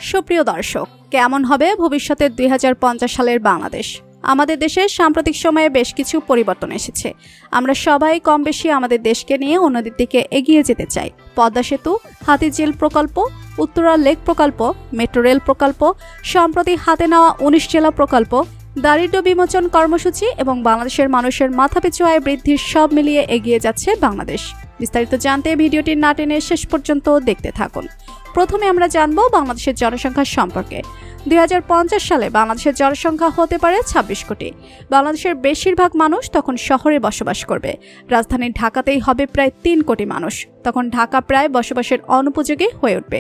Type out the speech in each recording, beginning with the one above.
সুপ্রিয় দর্শক, কেমন হবে ভবিষ্যতের 2050 সালের বাংলাদেশ? আমাদের দেশের সাম্প্রতিক সময়ে বেশ কিছু পরিবর্তন এসেছে। আমরা সবাই কম বেশি আমাদের দেশকে নিয়ে উন্নতির দিকে এগিয়ে যেতে চাই। পদ্মা সেতু, হাতিঝিল প্রকল্প, উত্তরা লেক প্রকল্প, মেট্রো রেল প্রকল্প, সম্প্রতি হাতে নেওয়া 19 জেলা প্রকল্প, দারিদ্র্য বিমোচন কর্মসূচি এবং বাংলাদেশের মানুষের মাথাপিছু আয় বৃদ্ধির সব মিলিয়ে এগিয়ে যাচ্ছে বাংলাদেশ। বিস্তারিত জানতে ভিডিওটি না টেনে শেষ পর্যন্ত দেখতে থাকুন। প্রথমে আমরা জানব বাংলাদেশের জনসংখ্যা সম্পর্কে। 2050 সালে বাংলাদেশের জনসংখ্যা হতে পারে 26 কোটি। বাংলাদেশের বেশিরভাগ মানুষ তখন শহরে বসবাস করবে। রাজধানী ঢাকাতেই হবে প্রায় 3 কোটি মানুষ। তখন ঢাকা প্রায় বসবাসের অনুপযোগী হয়ে উঠবে।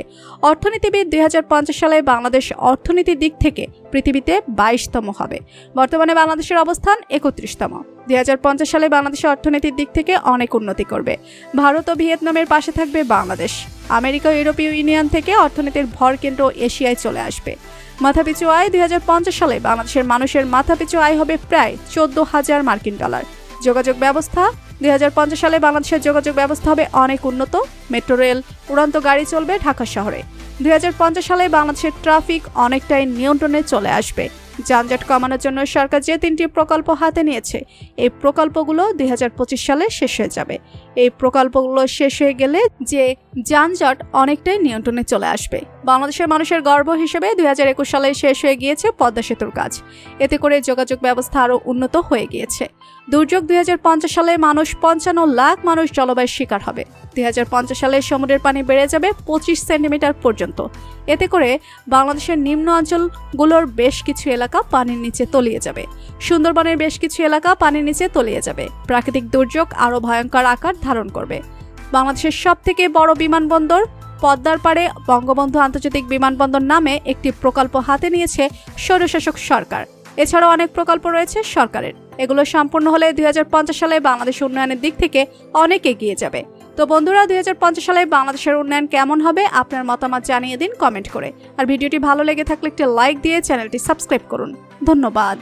অর্থনীতিবিদ 2050 সালে বাংলাদেশ অর্থনীতির দিক থেকে পৃথিবীতে 22তম হবে। বর্তমানে বাংলাদেশের অবস্থান 31তম। 2050 সালে বাংলাদেশের অর্থনীতির দিক থেকে অনেক উন্নতি করবে। ভারত ও ভিয়েতনামের পাশে থাকবে বাংলাদেশ। আমেরিকা ও ইউরোপীয় ইউনিয়ন থেকে অর্থনীতির ভরকেন্দ্র এশিয়ায় চলে আসবে। মাথাপিছু আয় 2050 সালে বাংলাদেশের মানুষের মাথাপিছু আয় হবে প্রায় 14,000 মার্কিন ডলার। যোগাযোগ ব্যবস্থা 2050 সালে বাংলাদেশের যোগাযোগ ব্যবস্থা হবে অনেক উন্নত। মেট্রো রেল, উড়ন্ত গাড়ি চলবে ঢাকা শহরে। 2050 সালে বাংলাদেশের ট্রাফিক অনেকটাই নিয়ন্ত্রণে চলে আসবে। যানজট কমানোর জন্য সরকার যে 3টি প্রকল্প হাতে নিয়েছে, এই প্রকল্পগুলো 2025 সালে শেষ হয়ে যাবে। এই প্রকল্পগুলো শেষ হয়ে গেলে যে যানজট অনেকটাই নিয়ন্ত্রণে চলে আসবে। বাংলাদেশের মানুষের গর্ব হিসেবে 2021 সালে শেষ হয়ে গিয়েছে পদ্মা সেতুর কাজ। এতে করে যোগাযোগ ব্যবস্থা আরও উন্নত হয়ে গিয়েছে। দুর্যোগ 2050 সালে মানুষ 55 লাখ মানুষ জলবায়ুর শিকার হবে। 2050 সালে সমুদ্রের পানি বেড়ে যাবে 25 সেন্টিমিটার পর্যন্ত। এতে করে বাংলাদেশের নিম্ন অঞ্চলগুলোর বেশ কিছু এলাকা পানির নিচে তলিয়ে যাবে। সুন্দরবনের বেশ কিছু এলাকা পানির নিচে তলিয়ে যাবে। প্রাকৃতিক দুর্যোগ আরও ভয়ঙ্কর আকার ধারণ করবে। বাংলাদেশের সবথেকে বড় বিমানবন্দর পদ্মার পাড়ে বঙ্গবন্ধু আন্তর্জাতিক বিমানবন্দর নামে একটি প্রকল্প হাতে নিয়েছে স্বৈরশাসক সরকার। এছাড়াও অনেক প্রকল্প রয়েছে সরকারের। এগুলো সম্পূর্ণ হলে 2050 সালে বাংলাদেশ উন্নয়নের দিক থেকে অনেক এগিয়ে যাবে। তো বন্ধুরা, 2050 সালে বাংলাদেশের উন্নয়ন কেমন হবে আপনার মতামত জানিয়ে দিন কমেন্ট করে। আর ভিডিওটি ভালো লেগে থাকলে একটি লাইক দিয়ে চ্যানেলটি সাবস্ক্রাইব করুন। ধন্যবাদ।